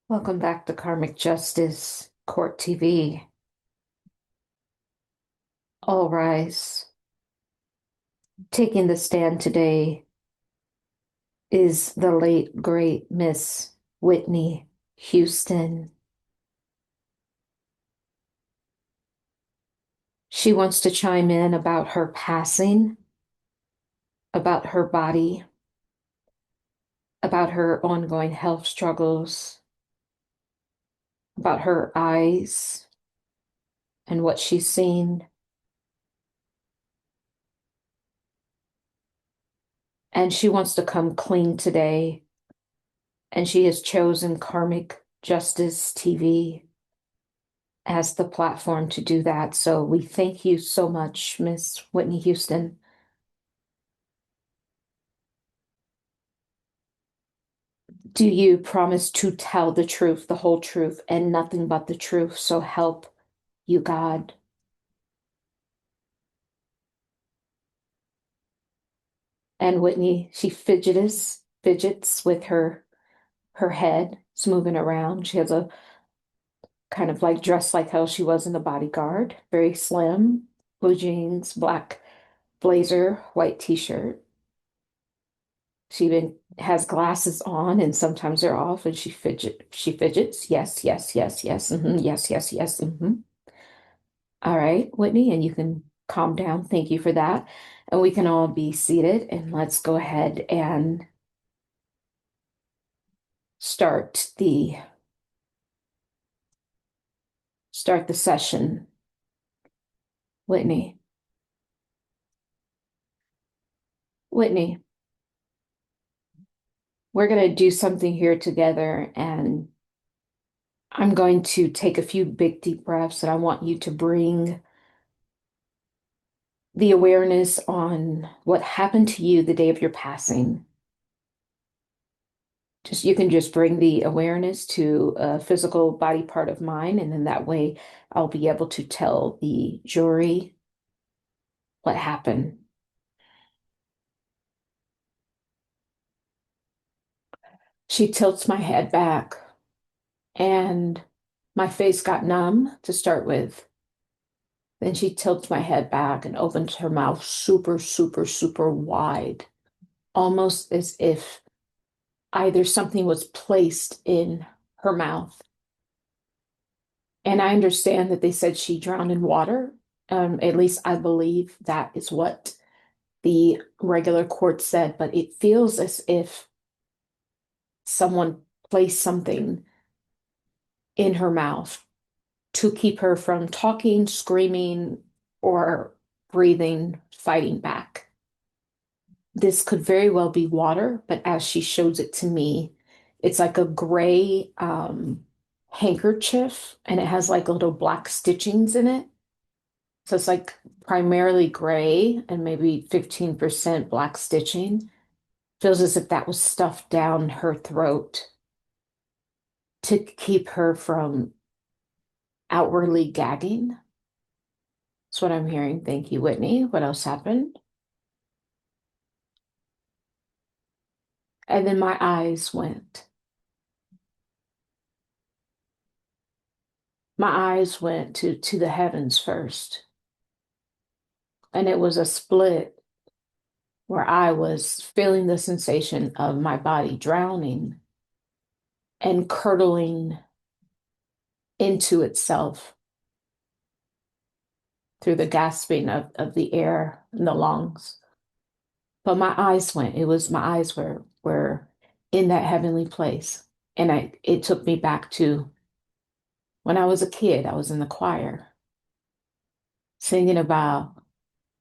Welcome back to Karmic Justice Court TV. All rise. Taking the stand today is the late, great Miss Whitney Houston. She wants to chime in about her passing, about her body, about her ongoing health struggles, about her eyes and what she's seen. And she wants to come clean today. And she has chosen Karmic Justice TV as the platform to do that. So we thank you so much, Miss Whitney Houston. Do you promise to tell the truth, the whole truth, and nothing but the truth? So help you, God. And Whitney, she fidgets with her head. It's moving around. She has a kind of like dress like how she was in The Bodyguard, very slim, blue jeans, black blazer, white t-shirt. She even has glasses on and sometimes they're off and she fidgets. Yes, yes, yes, yes. Yes, yes, yes. All right, Whitney, and you can calm down. Thank you for that. And we can all be seated and let's go ahead and start the session. Whitney. Whitney, we're going to do something here together and I'm going to take a few big deep breaths and I want you to bring the awareness on what happened to you the day of your passing. You can just bring the awareness to a physical body part of mine, and then that way I'll be able to tell the jury what happened. She tilts my head back, and my face got numb to start with. Then she tilts my head back and opens her mouth super, super, super wide, almost as if either something was placed in her mouth. And I understand that they said she drowned in water. At least I believe that is what the regular court said, but it feels as if someone placed something in her mouth to keep her from talking, screaming, or breathing, fighting back. This could very well be water, but as she shows it to me, it's like a gray handkerchief and it has like little black stitchings in it. So it's like primarily gray and maybe 15% black stitching. Feels as if that was stuffed down her throat to keep her from outwardly gagging. That's what I'm hearing. Thank you, Whitney. What else happened? And then my eyes went. My eyes went to the heavens first. And it was a split where I was feeling the sensation of my body drowning and curdling into itself through the gasping of the air in the lungs. But my eyes went. It was my eyes were in that heavenly place. And it took me back to when I was a kid. I was in the choir singing about,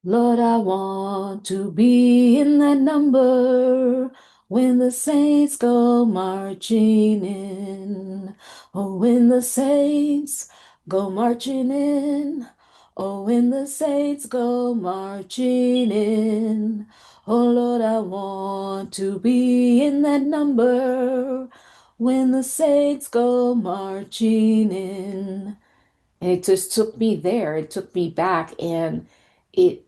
Lord, I want to be in that number when the saints go marching in. Oh, when the saints go marching in. Oh, when the saints go marching in. Oh, Lord, I want to be in that number when the saints go marching in. And it just took me there. It took me back and it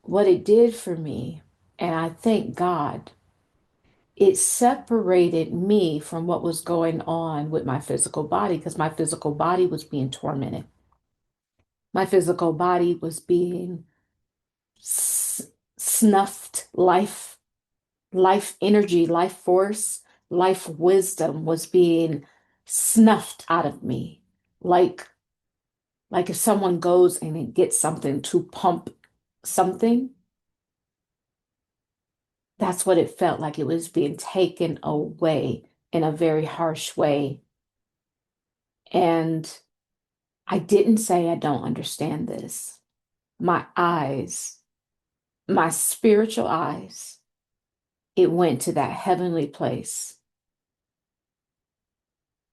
what it did for me, and I thank God, it separated me from what was going on with my physical body because my physical body was being tormented. My physical body was being s snuffed. Life energy, life force, life wisdom was being snuffed out of me. Like, like if someone goes and it gets something to pump something, that's what it felt like. It was being taken away in a very harsh way. And I didn't say I don't understand this. My eyes, my spiritual eyes, it went to that heavenly place.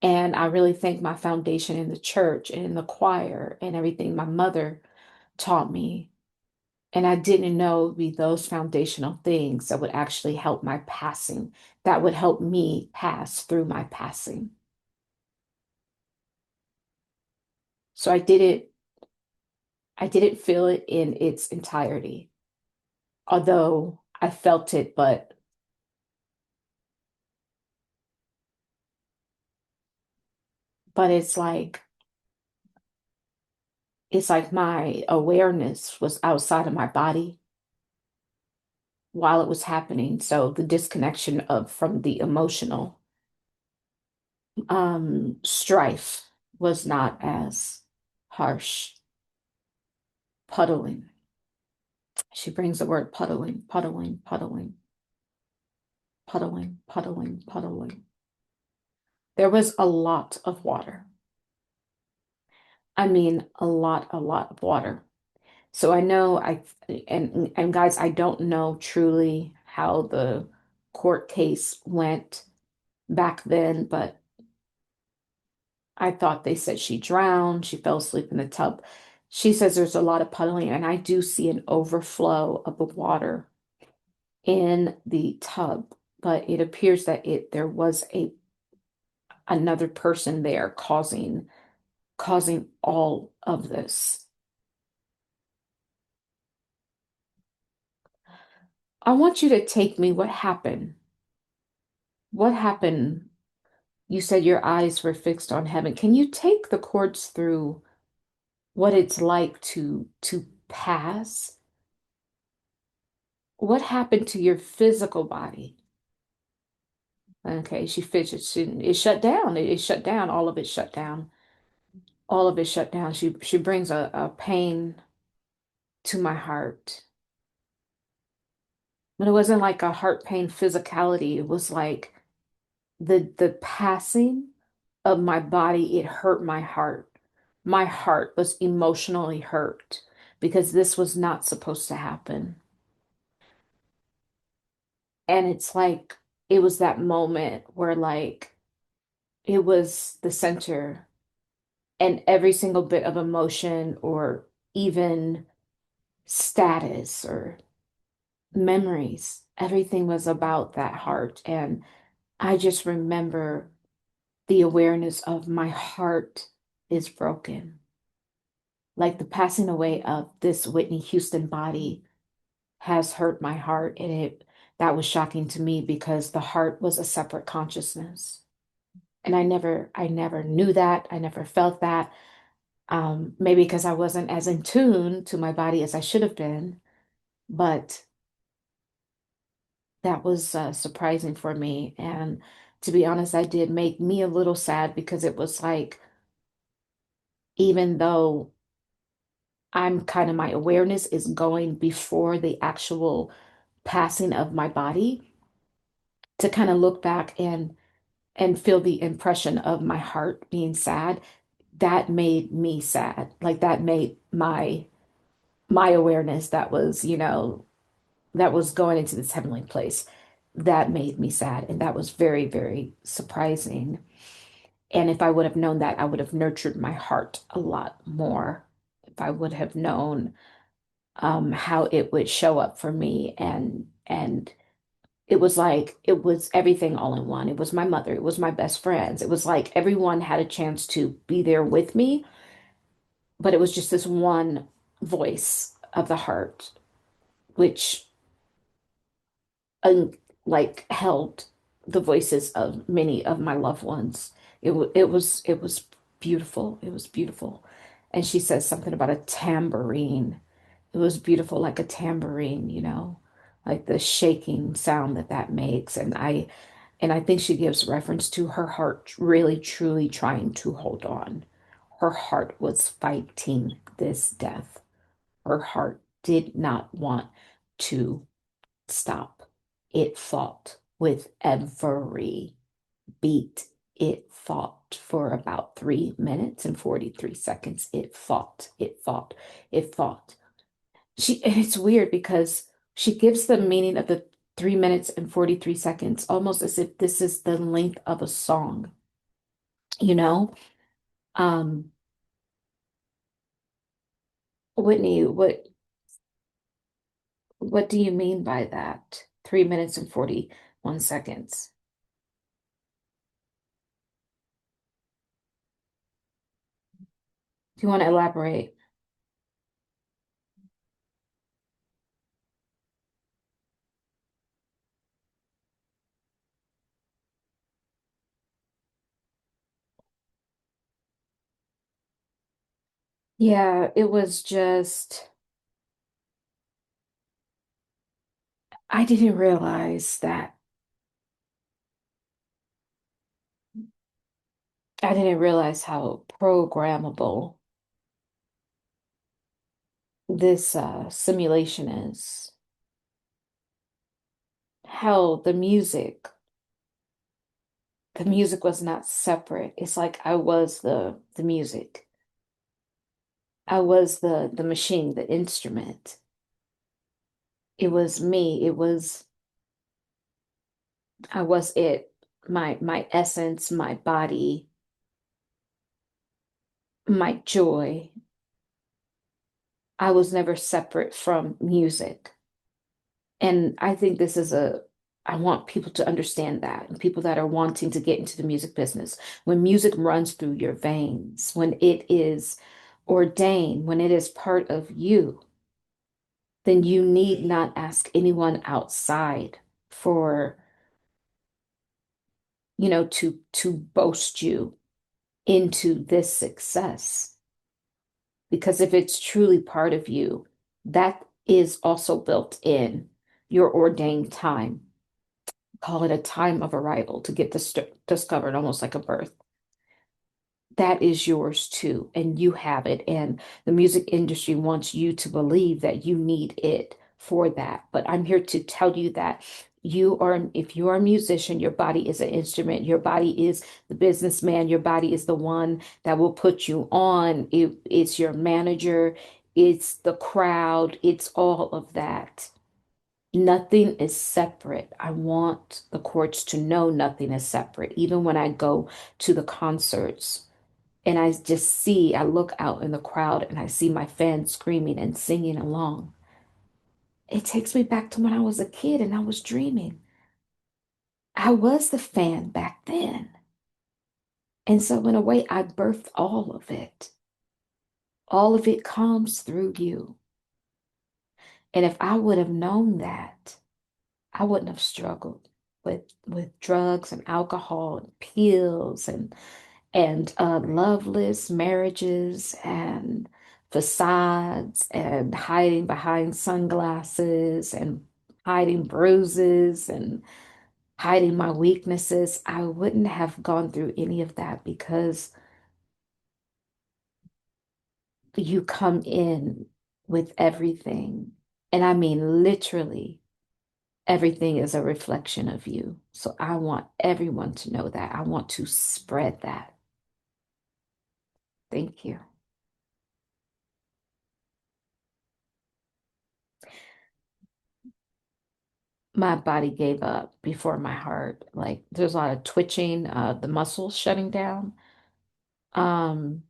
And I really think my foundation in the church and in the choir and everything my mother taught me. And I didn't know it would be those foundational things that would actually help my passing, that would help me pass through my passing. So I didn't feel it in its entirety, although I felt it, but it's like my awareness was outside of my body while it was happening. So the disconnection of from the emotional strife was not as harsh. Puddling. She brings the word puddling, puddling, puddling, puddling, puddling, puddling. There was a lot of water. I mean, a lot of water. So I know and guys, I don't know truly how the court case went back then, but I thought they said she drowned, she fell asleep in the tub. She says there's a lot of puddling, and I do see an overflow of the water in the tub, but it appears that there was a another person there causing all of this. I want you to take me what happened. What happened? You said your eyes were fixed on heaven. Can you take the cords through what it's like to pass? What happened to your physical body? Okay, she fidgets. It shut down. It shut down. All of it shut down. All of it shut down. She brings a pain to my heart. But it wasn't like a heart pain physicality. It was like the passing of my body, it hurt my heart. My heart was emotionally hurt because this was not supposed to happen. And it's like it was that moment where like it was the center and every single bit of emotion or even status or memories, everything was about that heart. And I just remember the awareness of my heart is broken. Like the passing away of this Whitney Houston body has hurt my heart. And that was shocking to me because the heart was a separate consciousness. And I never knew that. I never felt that. Maybe because I wasn't as in tune to my body as I should have been. But that was surprising for me. And to be honest, that did make me a little sad because it was like, even though I'm kind of my awareness is going before the actual passing of my body, to kind of look back and feel the impression of my heart being sad, that made me sad. Like that made my awareness that was, that was going into this heavenly place. That made me sad. And that was very, very surprising. And if I would have known that, I would have nurtured my heart a lot more. If I would have known how it would show up for me, and it was like it was everything all in one. It was my mother, it was my best friends. It was like everyone had a chance to be there with me, but it was just this one voice of the heart, which um, like held. the voices of many of my loved ones. It was beautiful. It was beautiful. And she says something about a tambourine. It was beautiful, like a tambourine, like the shaking sound that that makes. And I think she gives reference to her heart really truly trying to hold on. Her heart was fighting this death. Her heart did not want to stop. It fought with every beat. It fought for about 3 minutes and 43 seconds. It fought, it fought, it fought. And it's weird because she gives the meaning of the 3 minutes and 43 seconds almost as if this is the length of a song, you know? Um, Whitney, what do you mean by that? 3 minutes and 41 seconds. Do you want to elaborate? Yeah, it was just, I didn't realize that. I didn't realize how programmable this simulation is. How the music was not separate. It's like I was the music. I was the machine, the instrument. It was me. I was it. My essence, my body, my joy. I was never separate from music. And I think I want people to understand that, and people that are wanting to get into the music business. When music runs through your veins, when it is ordained, when it is part of you, then you need not ask anyone outside for, to boast you into this success. Because if it's truly part of you, that is also built in your ordained time. Call it a time of arrival to get discovered, almost like a birth. That is yours too, and you have it. And the music industry wants you to believe that you need it for that. But I'm here to tell you that if you are a musician, your body is an instrument, your body is the businessman, your body is the one that will put you on. It's your manager, it's the crowd, it's all of that. Nothing is separate. I want the courts to know nothing is separate. Even when I go to the concerts and I look out in the crowd and I see my fans screaming and singing along. It takes me back to when I was a kid and I was dreaming. I was the fan back then. And so, in a way, I birthed all of it. All of it comes through you. And if I would have known that, I wouldn't have struggled with drugs and alcohol and pills and loveless marriages and facades and hiding behind sunglasses and hiding bruises and hiding my weaknesses. I wouldn't have gone through any of that because you come in with everything. And I mean, literally, everything is a reflection of you. So I want everyone to know that. I want to spread that. Thank you. My body gave up before my heart. Like there's a lot of twitching, the muscles shutting down. Um,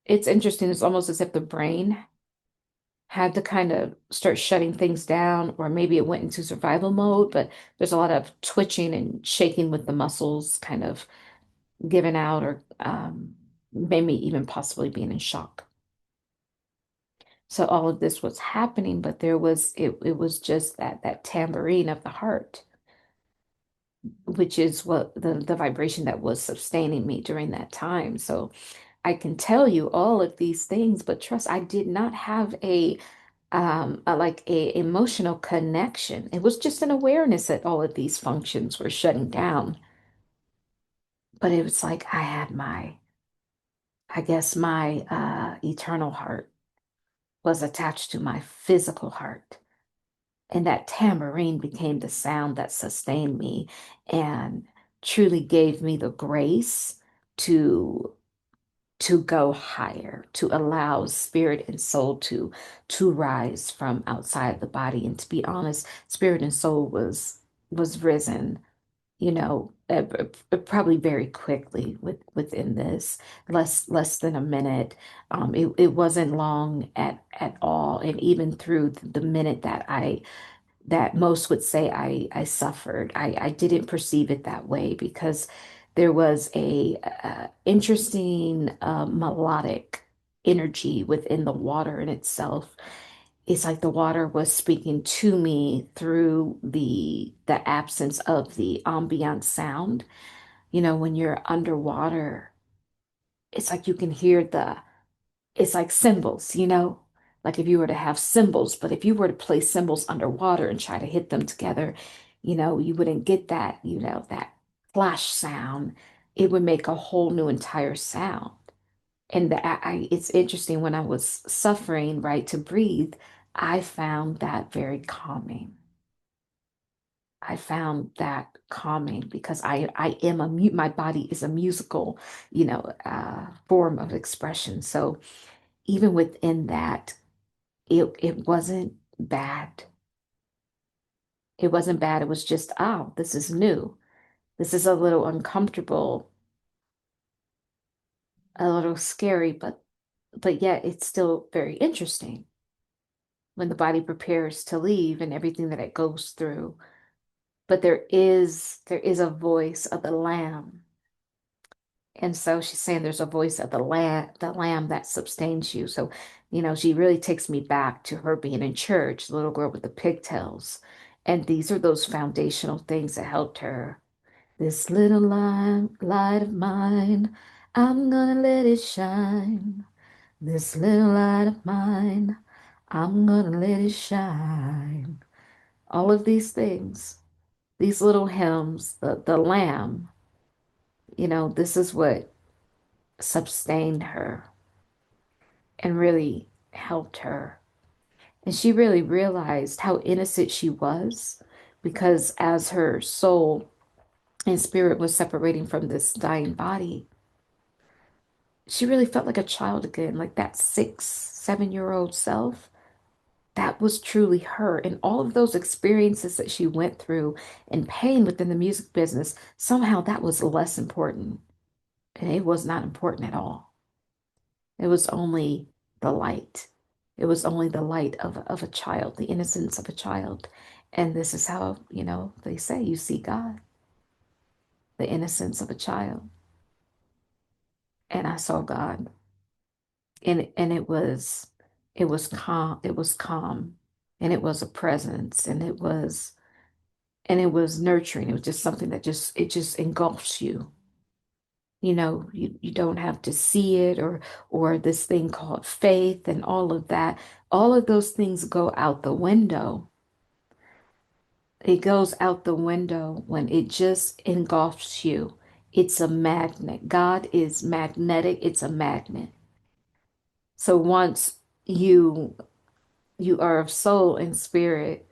it's interesting. It's almost as if the brain had to kind of start shutting things down, or maybe it went into survival mode, but there's a lot of twitching and shaking with the muscles kind of giving out, or maybe even possibly being in shock. So all of this was happening, but it was just that tambourine of the heart. which is what the vibration that was sustaining me during that time. So I can tell you all of these things, but trust, I did not have a like a emotional connection. It was just an awareness that all of these functions were shutting down. But it was like I had I guess my eternal heart was attached to my physical heart. And that tambourine became the sound that sustained me and truly gave me the grace to go higher, to allow spirit and soul to rise from outside the body. And to be honest, spirit and soul was risen, probably very quickly within this, less than a minute. It wasn't long at all. And even through the minute that most would say I suffered. I didn't perceive it that way because there was a interesting melodic energy within the water in itself. It's like the water was speaking to me through the absence of the ambient sound. When you're underwater, it's like you can hear it's like cymbals, like if you were to have cymbals, but if you were to play cymbals underwater and try to hit them together, you wouldn't get that flash sound. It would make a whole new entire sound. And it's interesting when I was suffering, right, to breathe, I found that very calming. I found that calming because I am my body is a musical, form of expression. So even within that, it wasn't bad. It wasn't bad. It was just, oh, this is new. This is a little uncomfortable, a little scary, but yet it's still very interesting when the body prepares to leave and everything that it goes through. But there is a voice of the lamb. And so she's saying there's a voice of the lamb that sustains you. So, she really takes me back to her being in church, the little girl with the pigtails. And these are those foundational things that helped her. This little light of mine, I'm gonna let it shine. This little light of mine, I'm gonna let it shine. All of these things, these little hymns, the lamb, this is what sustained her and really helped her. And she really realized how innocent she was because as her soul and spirit was separating from this dying body, she really felt like a child again, like that 6, 7-year-old self. That was truly her. And all of those experiences that she went through and pain within the music business, somehow that was less important. And it was not important at all. It was only the light. It was only the light of a child, the innocence of a child. And this is how, they say you see God, the innocence of a child. And I saw God. And it was calm, it was calm, and it was a presence, and it was nurturing. It was just something that just engulfs you. You don't have to see it or this thing called faith and all of that. All of those things go out the window. It goes out the window when it just engulfs you. It's a magnet. God is magnetic. It's a magnet. So once you you are of soul and spirit,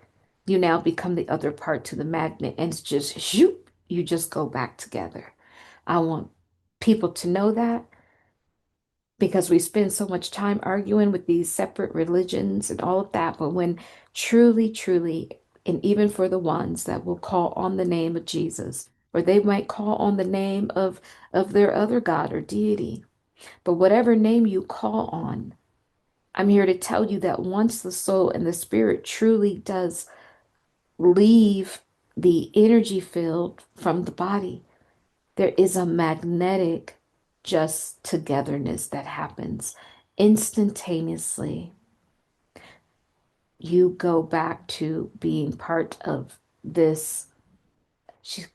you now become the other part to the magnet, and it's just shoot, you just go back together. I want people to know that because we spend so much time arguing with these separate religions and all of that. But when truly, truly, and even for the ones that will call on the name of Jesus, or they might call on the name of their other God or deity, but whatever name you call on, I'm here to tell you that once the soul and the spirit truly does leave the energy field from the body, there is a magnetic just togetherness that happens instantaneously. You go back to being part of this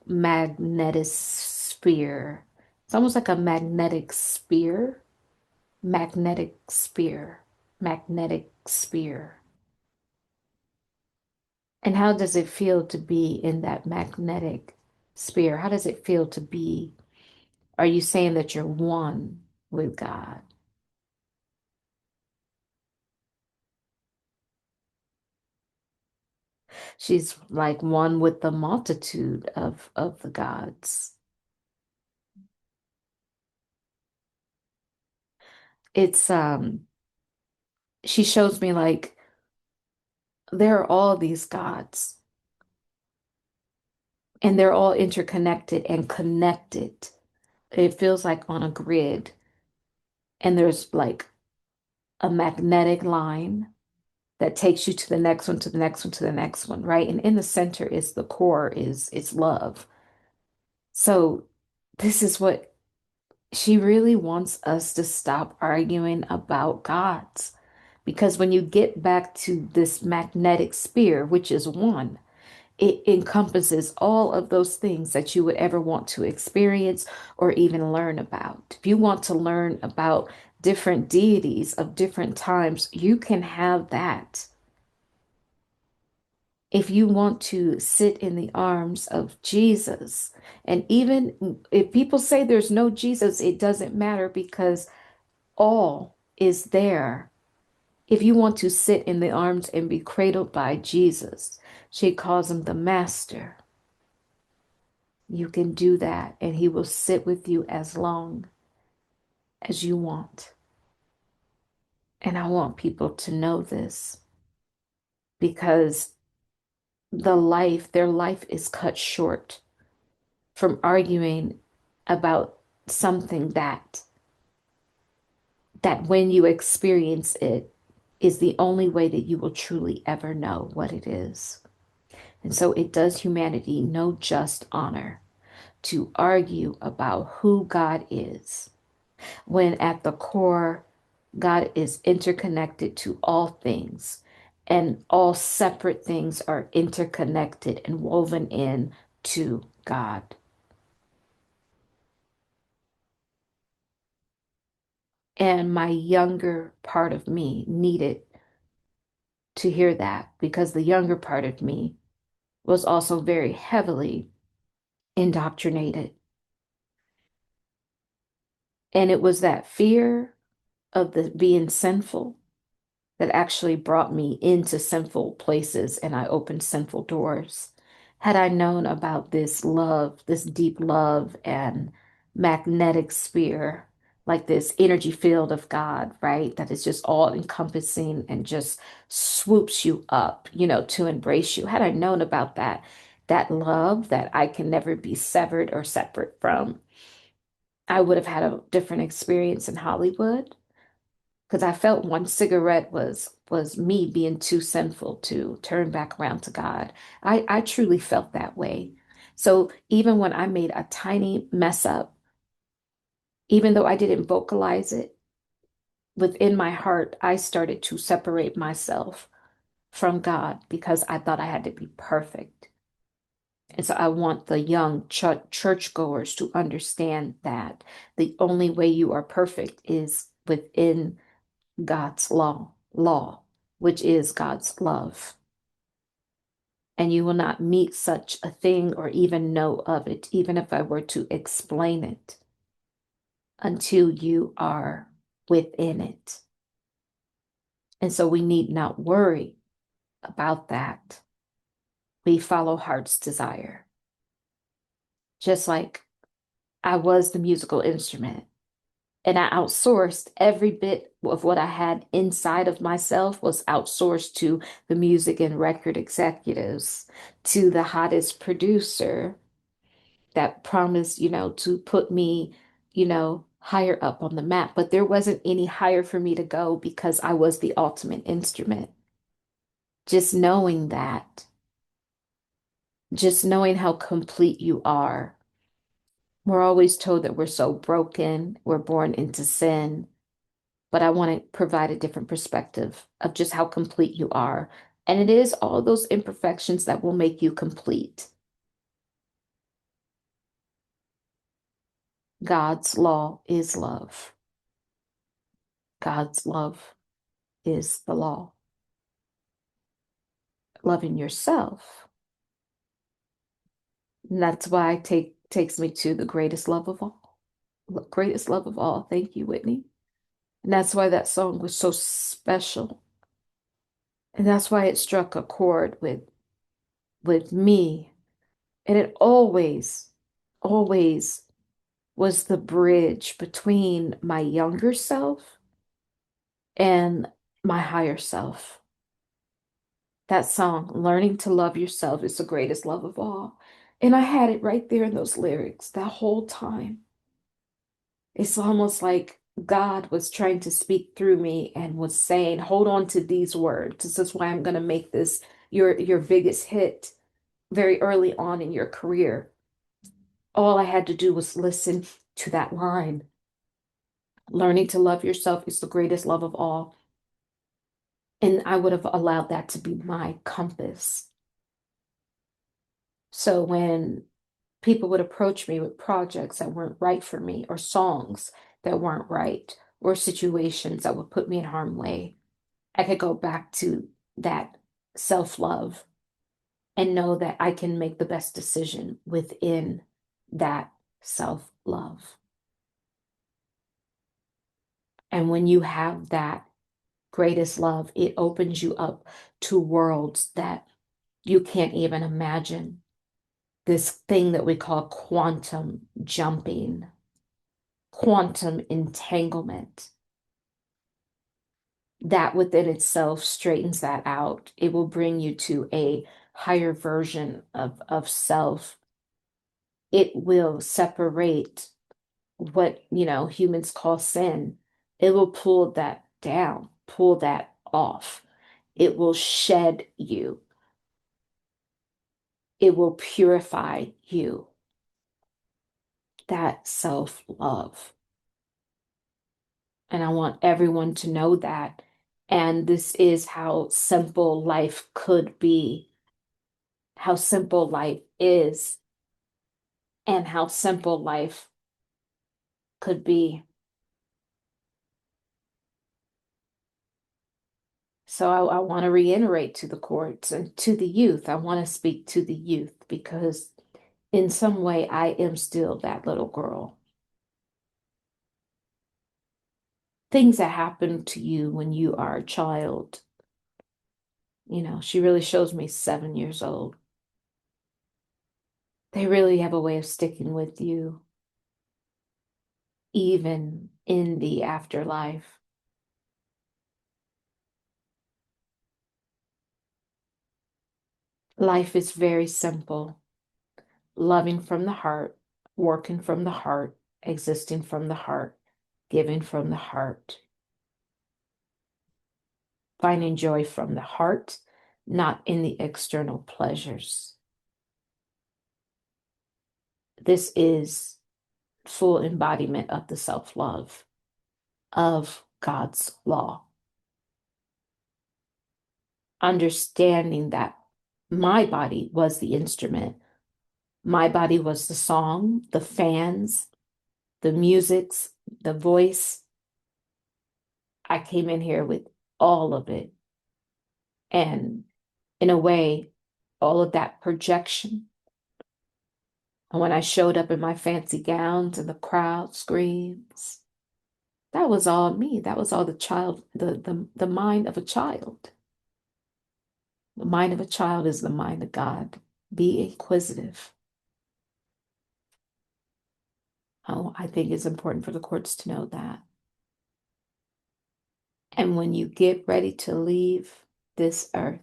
magnetic sphere. It's almost like a magnetic spear. Magnetic spear. Magnetic spear. And how does it feel to be in that magnetic sphere? How does it feel to be? Are you saying that you're one with God? She's like one with the multitude of the gods. It's she shows me like there are all these gods and they're all interconnected and connected. It feels like on a grid, and there's like a magnetic line that takes you to the next one, to the next one, to the next one, right? And in the center is the core, is love. So this is what she really wants us to stop arguing about gods. Because when you get back to this magnetic sphere, which is one, it encompasses all of those things that you would ever want to experience or even learn about. If you want to learn about different deities of different times, you can have that. If you want to sit in the arms of Jesus, and even if people say there's no Jesus, it doesn't matter because all is there. If you want to sit in the arms and be cradled by Jesus, she calls him the master. You can do that, and he will sit with you as long as you want. And I want people to know this because their life is cut short from arguing about something that when you experience it is the only way that you will truly ever know what it is. And so it does humanity no just honor to argue about who God is, when at the core, God is interconnected to all things, and all separate things are interconnected and woven in to God. And my younger part of me needed to hear that because the younger part of me was also very heavily indoctrinated. And it was that fear of the being sinful that actually brought me into sinful places and I opened sinful doors. Had I known about this love, this deep love and magnetic sphere, like this energy field of God, right? That is just all encompassing and just swoops you up, to embrace you. Had I known about that love that I can never be severed or separate from, I would have had a different experience in Hollywood because I felt one cigarette was me being too sinful to turn back around to God. I truly felt that way. So even when I made a tiny mess up, even though I didn't vocalize it, within my heart, I started to separate myself from God because I thought I had to be perfect. And so I want the young churchgoers to understand that the only way you are perfect is within God's law, which is God's love. And you will not meet such a thing or even know of it, even if I were to explain it, until you are within it. And so we need not worry about that. We follow heart's desire. Just like I was the musical instrument. And I outsourced every bit of what I had inside of myself was outsourced to the music and record executives, to the hottest producer that promised, to put me, higher up on the map. But there wasn't any higher for me to go because I was the ultimate instrument. Just knowing that, just knowing how complete you are. We're always told that we're so broken, we're born into sin. But I want to provide a different perspective of just how complete you are. And it is all those imperfections that will make you complete. God's law is love. God's love is the law. Loving yourself. And that's why takes me to the greatest love of all. Greatest love of all. Thank you, Whitney. And that's why that song was so special. And that's why it struck a chord with me. And it always was the bridge between my younger self and my higher self. That song, Learning to Love Yourself, is the greatest love of all. And I had it right there in those lyrics that whole time. It's almost like God was trying to speak through me and was saying, hold on to these words. This is why I'm going to make this your biggest hit very early on in your career. All I had to do was listen to that line. Learning to love yourself is the greatest love of all. And I would have allowed that to be my compass. So when people would approach me with projects that weren't right for me, or songs that weren't right, or situations that would put me in harm's way, I could go back to that self-love and know that I can make the best decision within that self-love. And when you have that greatest love, it opens you up to worlds that you can't even imagine. This thing that we call quantum jumping, quantum entanglement. That within itself straightens that out. It will bring you to a higher version of self. It will separate what, humans call sin. It will pull that down, pull that off. It will shed you. It will purify you. That self-love. And I want everyone to know that. And this is how simple life could be, how simple life is, and how simple life could be. So I want to reiterate to the courts and to the youth. I want to speak to the youth because in some way I am still that little girl. Things that happen to you when you are a child, she really shows me 7 years old. They really have a way of sticking with you, even in the afterlife. Life is very simple. Loving from the heart, working from the heart, existing from the heart, giving from the heart. Finding joy from the heart, not in the external pleasures. This is full embodiment of the self-love of God's law. Understanding that my body was the instrument. My body was the song, the fans, the musics, the voice. I came in here with all of it. And in a way, all of that projection. And when I showed up in my fancy gowns and the crowd screams, that was all me. That was all the mind of a child. The mind of a child is the mind of God. Be inquisitive. Oh, I think it's important for the courts to know that. And when you get ready to leave this earth,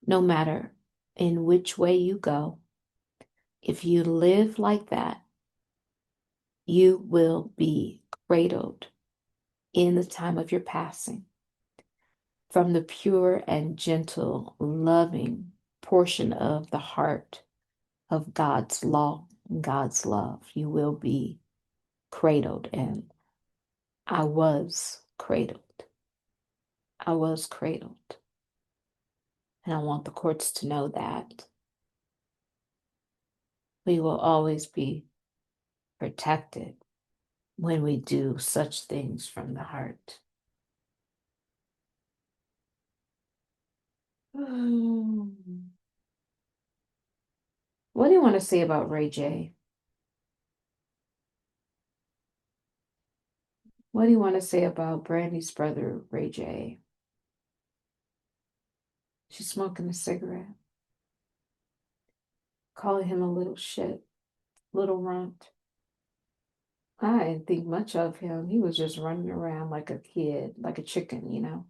no matter in which way you go, if you live like that, you will be cradled in the time of your passing from the pure and gentle, loving portion of the heart of God's law, God's love. You will be cradled, and I was cradled. I was cradled. And I want the courts to know that we will always be protected when we do such things from the heart. What do you want to say about Ray J? What do you want to say about Brandy's brother, Ray J? She's smoking a cigarette, calling him a little shit, little runt. I didn't think much of him. He was just running around like a kid, like a chicken,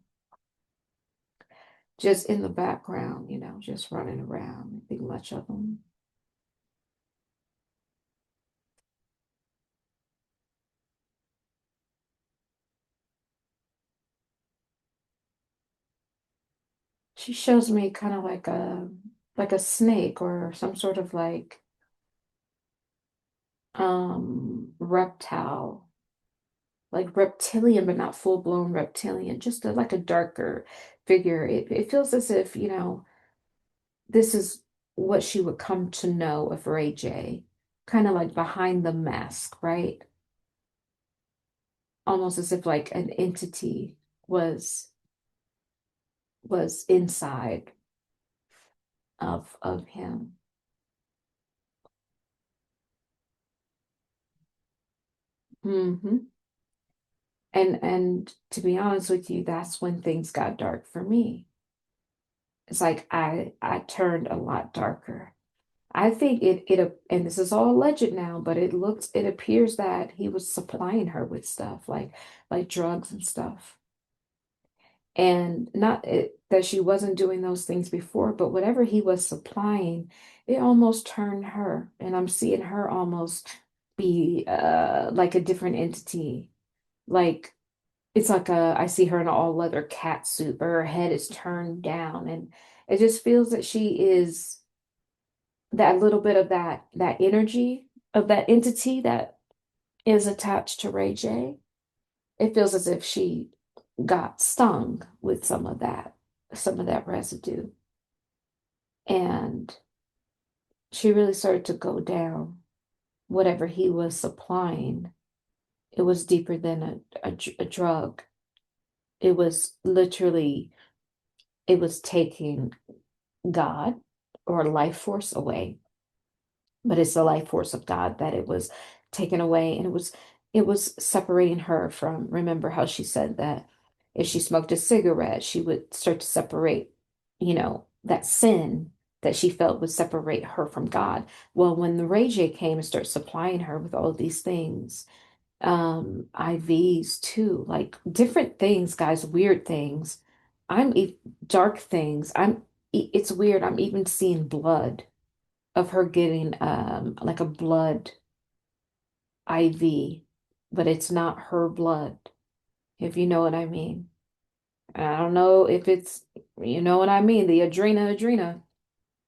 just in the background, just running around. I didn't think much of him. She shows me kind of like a snake or some sort of reptile, like reptilian, but not full blown reptilian, just like a darker figure. It feels as if, this is what she would come to know of Ray J, kind of like behind the mask, right? Almost as if like an entity was was inside of him. hmm and to be honest with you, that's when things got dark for me. It's like I turned a lot darker. I think and this is all alleged now, but it appears that he was supplying her with stuff like drugs and stuff. And not that she wasn't doing those things before, but whatever he was supplying, it almost turned her. And I'm seeing her almost be like a different entity. Like it's like I see her in an all leather cat suit, but her head is turned down, and it just feels that she is that little bit of that energy of that entity that is attached to Ray J. It feels as if she got stung with some of that residue. And she really started to go down. Whatever he was supplying, it was deeper than a drug. It was literally, it was taking God or life force away, but it's the life force of God that it was taken away, and it was separating her from, remember how she said that if she smoked a cigarette, she would start to separate, that sin that she felt would separate her from God. Well, when the Ray J came and started supplying her with all these things, IVs too, like different things, guys, weird things. Dark things. It's weird. I'm even seeing blood of her getting like a blood IV, but it's not her blood, if you know what I mean. I don't know if it's, you know what I mean, the adrena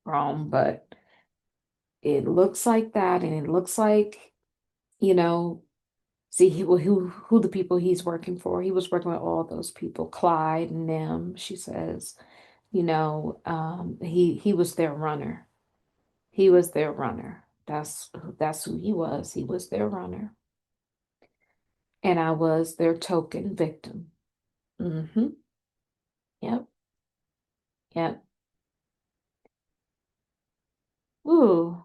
wrong, but it looks like that, and it looks like, you know, see who the people he's working for. He was working with all those people, Clyde and them, she says, he was their runner. He was their runner. That's who he was. He was their runner. And I was their token victim. Mm-hmm. Yep. Yep. Ooh,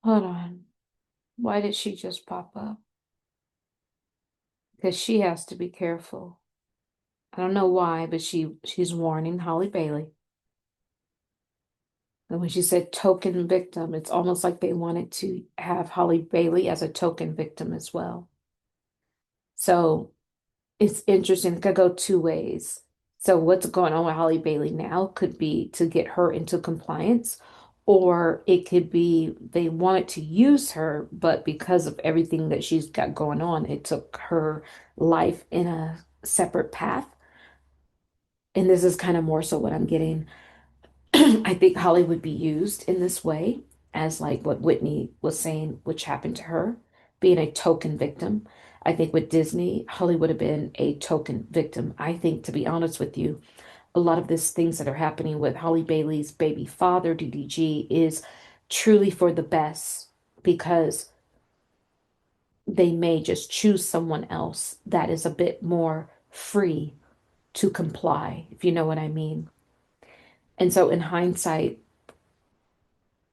hold on. Why did she just pop up? Because she has to be careful. I don't know why, but she's warning Holly Bailey. And when she said token victim, it's almost like they wanted to have Holly Bailey as a token victim as well. So it's interesting. It could go two ways. So what's going on with Holly Bailey now could be to get her into compliance, or it could be they wanted to use her, but because of everything that she's got going on, it took her life in a separate path. And this is kind of more so what I'm getting. I think Holly would be used in this way as like what Whitney was saying, which happened to her, being a token victim. I think with Disney, Holly would have been a token victim. I think, to be honest with you, a lot of these things that are happening with Holly Bailey's baby father, DDG, is truly for the best because they may just choose someone else that is a bit more free to comply, if you know what I mean. And so in hindsight,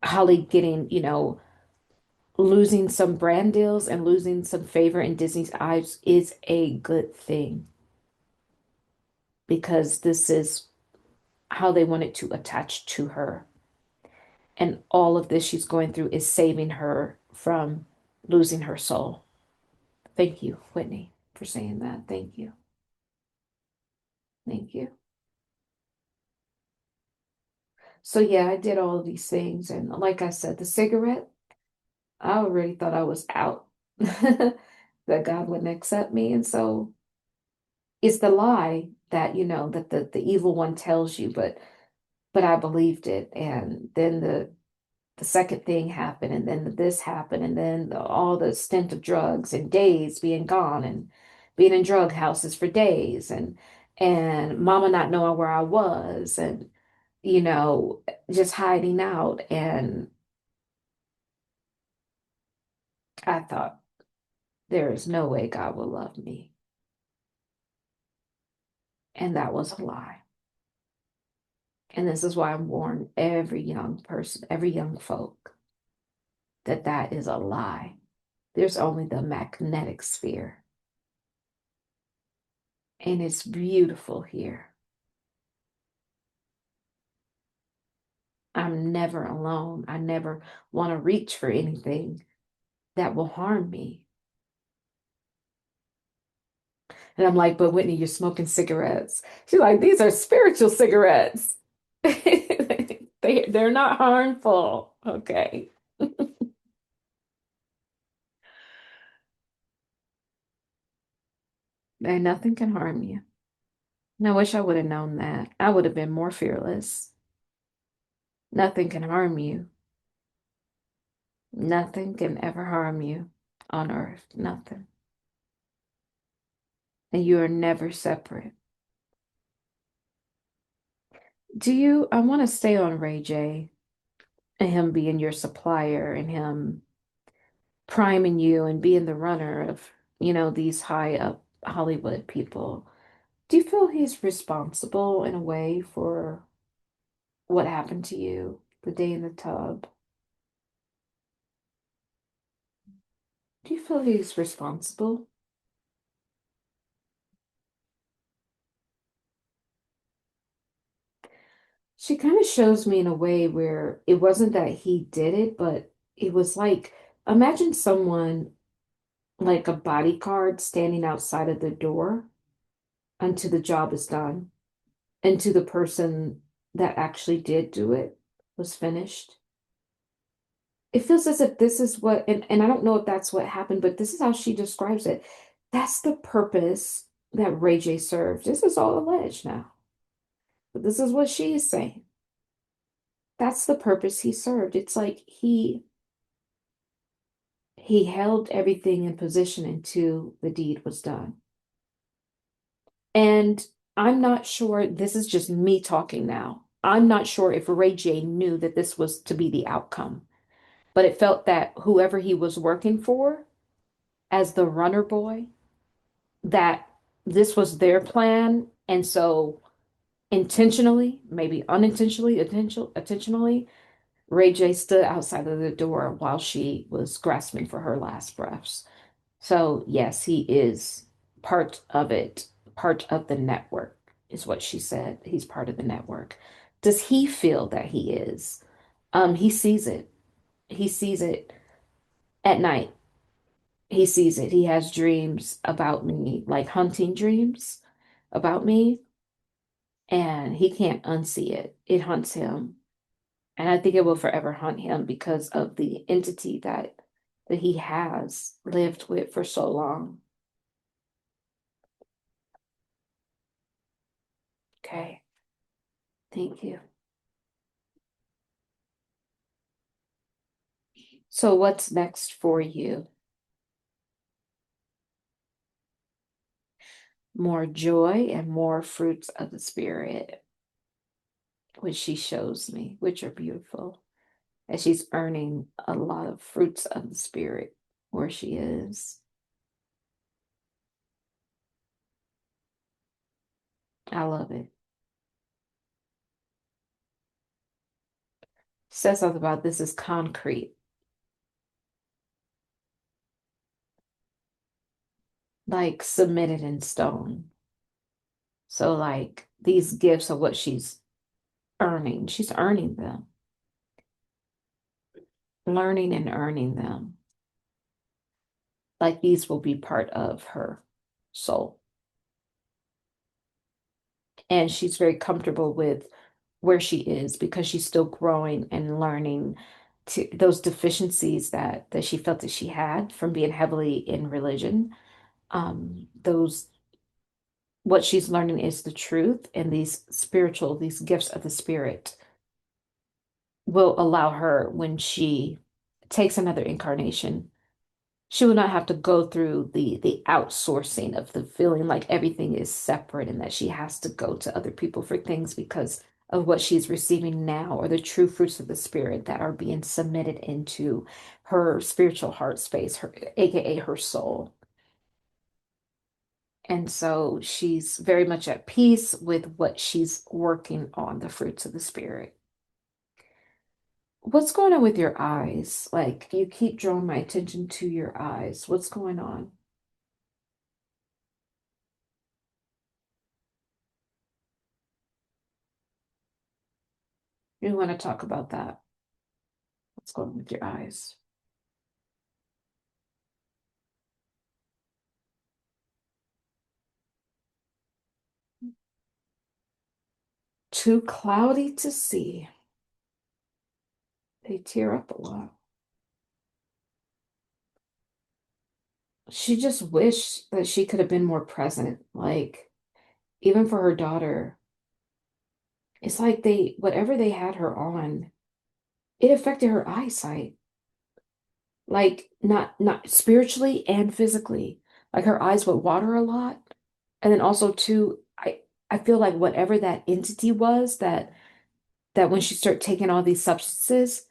Holly getting, losing some brand deals and losing some favor in Disney's eyes is a good thing because this is how they wanted to attach to her. And all of this she's going through is saving her from losing her soul. Thank you, Whitney, for saying that. Thank you. Thank you. So, yeah, I did all of these things. And like I said, the cigarette, I already thought I was out, that God wouldn't accept me. And so it's the lie that, that the evil one tells you, but I believed it. And then the second thing happened, and then this happened, and then all the stint of drugs and days being gone and being in drug houses for days and mama not knowing where I was and just hiding out. And I thought, there is no way God will love me. And that was a lie. And this is why I'm warning every young person, every young folk, that that is a lie. There's only the magnetic sphere. And it's beautiful here. I'm never alone. I never want to reach for anything that will harm me. And I'm like, but Whitney, you're smoking cigarettes. She's like, these are spiritual cigarettes. They're not harmful. Okay. And nothing can harm you. And I wish I would have known that. I would have been more fearless. Nothing can harm you. Nothing can ever harm you on earth. Nothing. And you are never separate. I want to stay on Ray J and him being your supplier and him priming you and being the runner of, these high up Hollywood people. Do you feel he's responsible in a way for what happened to you the day in the tub? Do you feel he's responsible? She kind of shows me in a way where it wasn't that he did it, but it was like, imagine someone like a bodyguard standing outside of the door until the job is done, until the person that actually did do it was finished. It feels as if this is what, and I don't know if that's what happened, but this is how she describes it. That's the purpose that Ray J served. This is all alleged now, but this is what she is saying. That's the purpose he served. It's like he held everything in position until the deed was done. And I'm not sure, this is just me talking now. I'm not sure if Ray J knew that this was to be the outcome, but it felt that whoever he was working for as the runner boy, that this was their plan. And so intentionally, maybe unintentionally, intentionally, Ray J stood outside of the door while she was grasping for her last breaths. So, yes, he is part of it, part of the network, is what she said. He's part of the network. Does he feel that he is? He sees it. He sees it at night. He sees it. He has dreams about me, like hunting dreams about me, and he can't unsee it. It hunts him. And I think it will forever haunt him because of the entity that he has lived with for so long. Okay. Thank you. So what's next for you? More joy and more fruits of the spirit. which she shows me, which are beautiful. And she's earning a lot of fruits of the spirit where she is. I love it. Says something about this is concrete, like submitted in stone. So, like, these gifts are what she's earning. She's earning them, learning and earning them. Like, these will be part of her soul. And she's very comfortable with where she is because she's still growing and learning to those deficiencies that she felt that she had from being heavily in religion. Those what she's learning is the truth, and these gifts of the spirit will allow her when she takes another incarnation, she will not have to go through the outsourcing of the feeling like everything is separate and that she has to go to other people for things because of what she's receiving now or the true fruits of the spirit that are being submitted into her spiritual heart space, her aka her soul. And so she's very much at peace with what she's working on, the fruits of the spirit. What's going on with your eyes? Like, you keep drawing my attention to your eyes. What's going on? You want to talk about that? What's going on with your eyes? Too cloudy to see. They tear up a lot. She just wished that she could have been more present. Like, even for her daughter, it's like whatever they had her on, it affected her eyesight. Like, not spiritually and physically. Like, her eyes would water a lot. And then also too, I feel like whatever that entity was that when she started taking all these substances,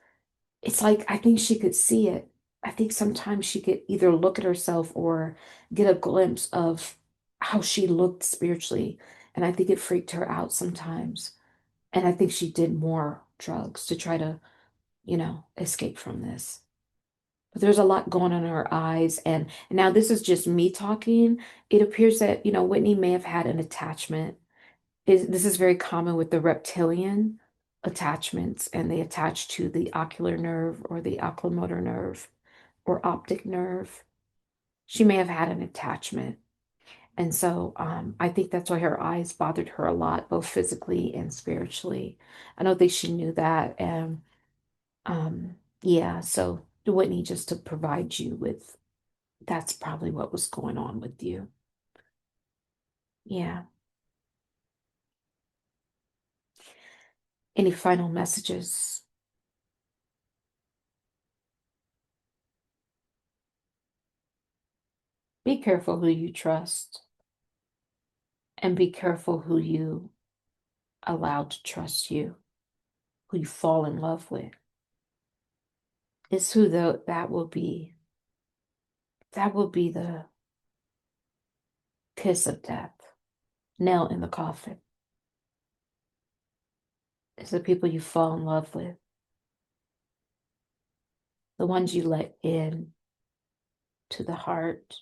it's like I think she could see it. I think sometimes she could either look at herself or get a glimpse of how she looked spiritually. And I think it freaked her out sometimes. And I think she did more drugs to try to, escape from this. But there's a lot going on in her eyes. And now this is just me talking. It appears that, Whitney may have had an attachment. This is very common with the reptilian attachments, and they attach to the ocular nerve or the oculomotor nerve or optic nerve. She may have had an attachment. And so I think that's why her eyes bothered her a lot, both physically and spiritually. I don't think she knew that. And yeah, so Whitney, just to provide you with that's probably what was going on with you. Yeah. Any final messages? Be careful who you trust and be careful who you allow to trust you, who you fall in love with. It's who that will be. That will be the kiss of death, nail in the coffin. It's the people you fall in love with, the ones you let in to the heart,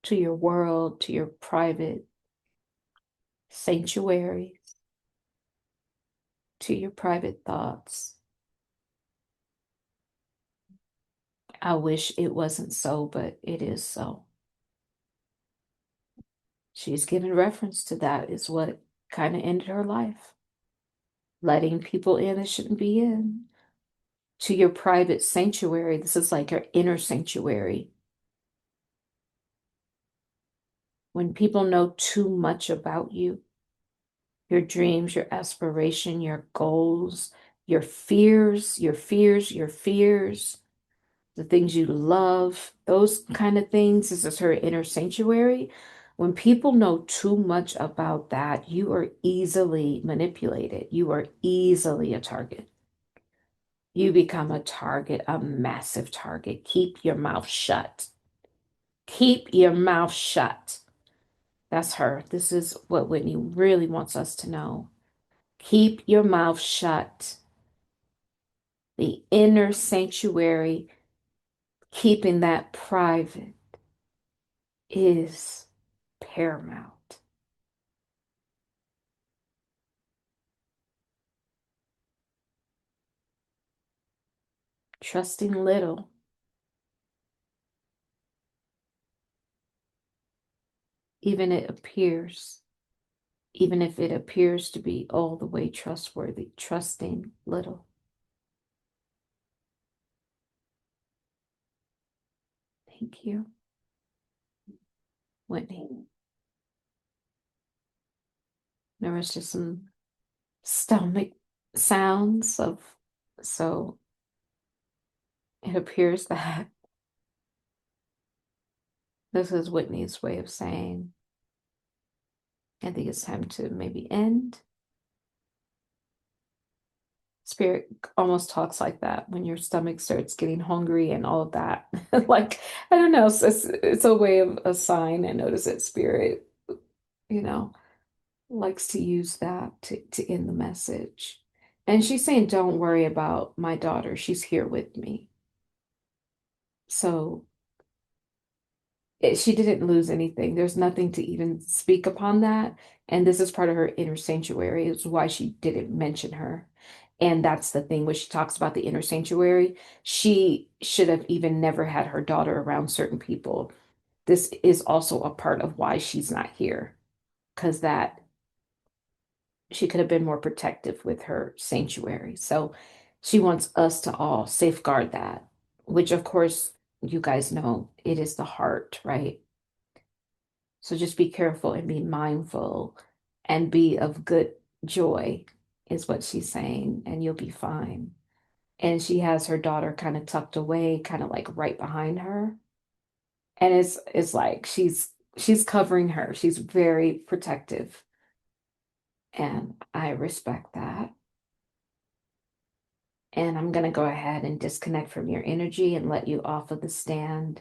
to your world, to your private sanctuary, to your private thoughts. I wish it wasn't so, but it is so. She's given reference to that, is what kind of ended her life. Letting people in that shouldn't be in. To your private sanctuary. This is like your inner sanctuary. When people know too much about you, your dreams, your aspiration, your goals, your fears, the things you love, those kind of things. This is her inner sanctuary. When people know too much about that, you are easily manipulated. You are easily a target. You become a target, a massive target. Keep your mouth shut. Keep your mouth shut. That's her. This is what Whitney really wants us to know. Keep your mouth shut. The inner sanctuary, keeping that private, is paramount. Trusting little, even even if it appears to be all the way trustworthy, trusting little. Thank you, Whitney. There was just some stomach sounds of, so it appears that this is Whitney's way of saying, I think it's time to maybe end. Spirit almost talks like that when your stomach starts getting hungry and all of that. Like, I don't know, it's a way of a sign. I notice that Spirit, you know, likes to use that to end the message. And she's saying, don't worry about my daughter. She's here with me. So she didn't lose anything. There's nothing to even speak upon that. And this is part of her inner sanctuary, is why she didn't mention her. And that's the thing when she talks about the inner sanctuary, she should have even never had her daughter around certain people. This is also a part of why she's not here, because that she could have been more protective with her sanctuary. So she wants us to all safeguard that, which of course you guys know it is the heart, right? So just be careful and be mindful and be of good joy, is what she's saying, and you'll be fine. And she has her daughter kind of tucked away, kind of like right behind her. And it's like she's covering her. She's very protective. And I respect that. And I'm going to go ahead and disconnect from your energy and let you off of the stand.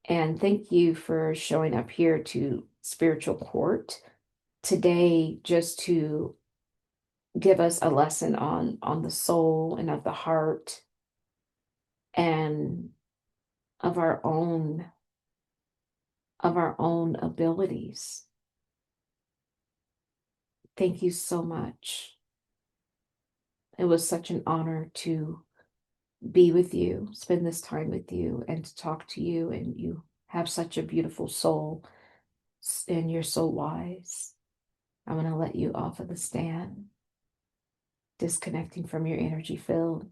And thank you for showing up here to Spiritual Court today, just to give us a lesson on the soul and of the heart and of our own abilities. Thank you so much. It was such an honor to be with you, spend this time with you, and to talk to you. And you have such a beautiful soul, and you're so wise. I'm going to let you off of the stand, disconnecting from your energy field.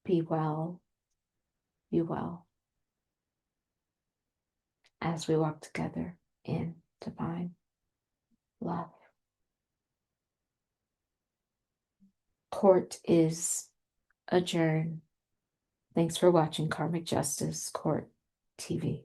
Be well, be well, as we walk together in divine love. Court is adjourned. Thanks for watching Karmic Justice Court TV.